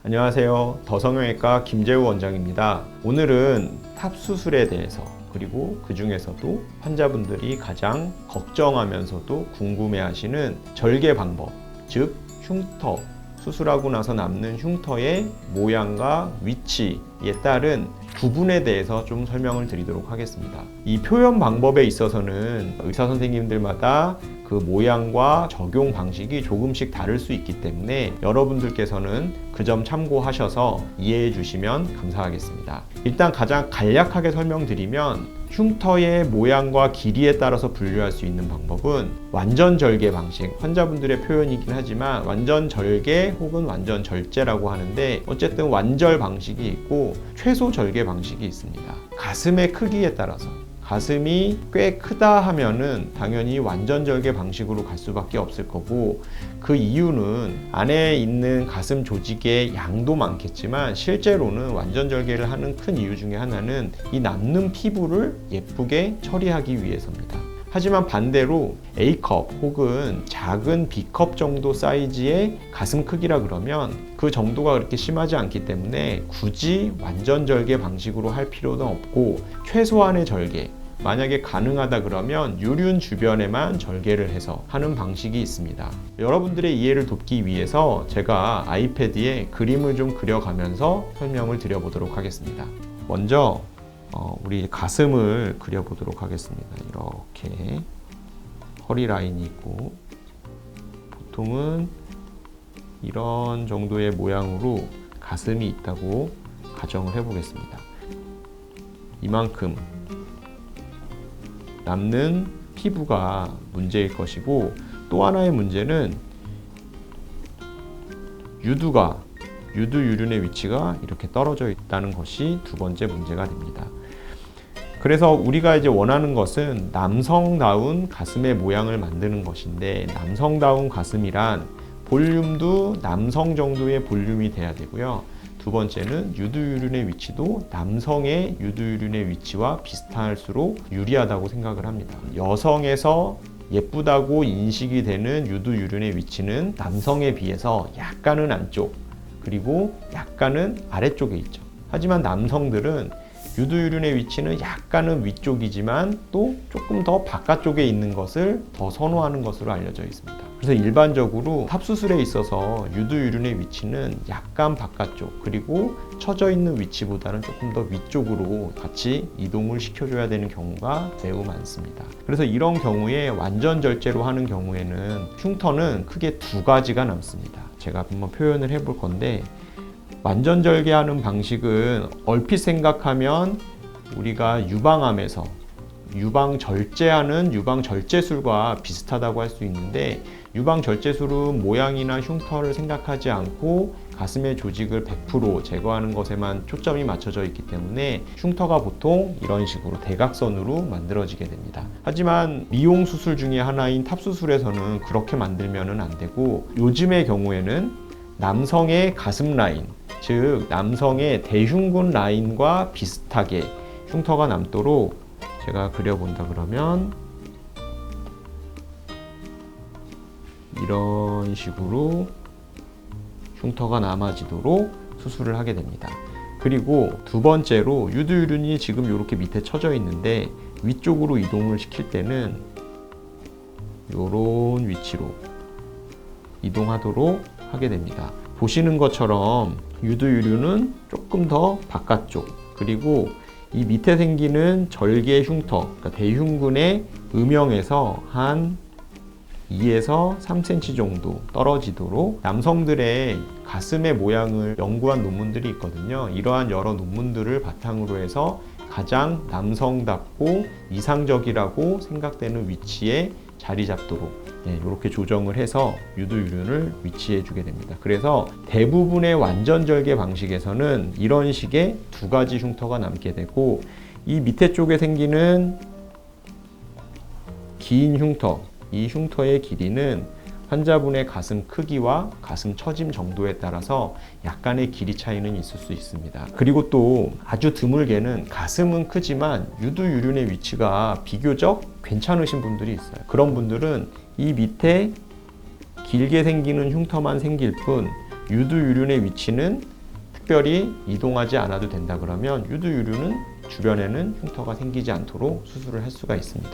안녕하세요. 더성형외과 김재우 원장입니다. 오늘은 탑수술에 대해서 그리고 그 중에서도 환자분들이 가장 걱정하면서도 궁금해하시는 절개 방법, 즉 흉터, 수술하고 나서 남는 흉터의 모양과 위치에 따른 부분에 대해서 좀 설명을 드리도록 하겠습니다. 이 표현 방법에 있어서는 의사 선생님들마다 그 모양과 적용 방식이 조금씩 다를 수 있기 때문에 여러분들께서는 그 점 참고하셔서 이해해 주시면 감사하겠습니다. 일단 가장 간략하게 설명드리면 흉터의 모양과 길이에 따라서 분류할 수 있는 방법은 완전 절개 방식, 환자분들의 표현이긴 하지만 완전 절개 혹은 완전 절제라고 하는데 어쨌든 완절 방식이 있고 최소 절개 방식이 있습니다. 가슴의 크기에 따라서 가슴이 꽤 크다 하면은 당연히 완전 절개 방식으로 갈 수밖에 없을 거고, 그 이유는 안에 있는 가슴 조직의 양도 많겠지만 실제로는 완전 절개를 하는 큰 이유 중에 하나는 이 남는 피부를 예쁘게 처리하기 위해서입니다. 하지만 반대로 A컵 혹은 작은 B컵 정도 사이즈의 가슴 크기라 그러면 그 정도가 그렇게 심하지 않기 때문에 굳이 완전 절개 방식으로 할 필요는 없고, 최소한의 절개, 만약에 가능하다 그러면 유륜 주변에만 절개를 해서 하는 방식이 있습니다. 여러분들의 이해를 돕기 위해서 제가 아이패드에 그림을 좀 그려가면서 설명을 드려보도록 하겠습니다. 먼저 우리 가슴을 그려보도록 하겠습니다. 이렇게 허리 라인이 있고, 보통은 이런 정도의 모양으로 가슴이 있다고 가정을 해보겠습니다. 이만큼 남는 피부가 문제일 것이고, 또 하나의 문제는 유두유륜의 위치가 이렇게 떨어져 있다는 것이 두 번째 문제가 됩니다. 그래서 우리가 이제 원하는 것은 남성다운 가슴의 모양을 만드는 것인데, 남성다운 가슴이란 볼륨도 남성 정도의 볼륨이 돼야 되고요. 두 번째는 유두유륜의 위치도 남성의 유두유륜의 위치와 비슷할수록 유리하다고 생각을 합니다. 여성에서 예쁘다고 인식이 되는 유두유륜의 위치는 남성에 비해서 약간은 안쪽, 그리고 약간은 아래쪽에 있죠. 하지만 남성들은 유두유륜의 위치는 약간은 위쪽이지만 또 조금 더 바깥쪽에 있는 것을 더 선호하는 것으로 알려져 있습니다. 그래서 일반적으로 탑수술에 있어서 유두유륜의 위치는 약간 바깥쪽, 그리고 처져 있는 위치보다는 조금 더 위쪽으로 같이 이동을 시켜줘야 되는 경우가 매우 많습니다. 그래서 이런 경우에 완전 절제로 하는 경우에는 흉터는 크게 두 가지가 남습니다. 제가 한번 표현을 해볼 건데, 완전 절개하는 방식은 얼핏 생각하면 우리가 유방암에서 유방 절제하는 유방 절제술과 비슷하다고 할 수 있는데, 유방 절제술은 모양이나 흉터를 생각하지 않고 가슴의 조직을 100% 제거하는 것에만 초점이 맞춰져 있기 때문에 흉터가 보통 이런 식으로 대각선으로 만들어지게 됩니다. 하지만 미용 수술 중에 하나인 탑수술에서는 그렇게 만들면은 안 되고, 요즘의 경우에는 남성의 가슴 라인, 즉 남성의 대흉근 라인과 비슷하게 흉터가 남도록 제가 그려본다 그러면 이런 식으로 흉터가 남아지도록 수술을 하게 됩니다. 그리고 두 번째로 유두유륜이 지금 이렇게 밑에 쳐져 있는데 위쪽으로 이동을 시킬 때는 이런 위치로 이동하도록 하게 됩니다. 보시는 것처럼 유두유륜은 조금 더 바깥쪽, 그리고 이 밑에 생기는 절개 흉터, 그러니까 대흉근의 음영에서 한 2에서 3cm 정도 떨어지도록 남성들의 가슴의 모양을 연구한 논문들이 있거든요. 이러한 여러 논문들을 바탕으로 해서 가장 남성답고 이상적이라고 생각되는 위치에 자리 잡도록 이렇게 조정을 해서 유두유륜을 위치해 주게 됩니다. 그래서 대부분의 완전 절개 방식에서는 이런 식의 두 가지 흉터가 남게 되고, 이 밑에 쪽에 생기는 긴 흉터, 이 흉터의 길이는 환자분의 가슴 크기와 가슴 처짐 정도에 따라서 약간의 길이 차이는 있을 수 있습니다. 그리고 또 아주 드물게는 가슴은 크지만 유두유륜의 위치가 비교적 괜찮으신 분들이 있어요. 그런 분들은 이 밑에 길게 생기는 흉터만 생길 뿐 유두유륜의 위치는 특별히 이동하지 않아도 된다 그러면 유두유류는 주변에는 흉터가 생기지 않도록 수술을 할 수가 있습니다.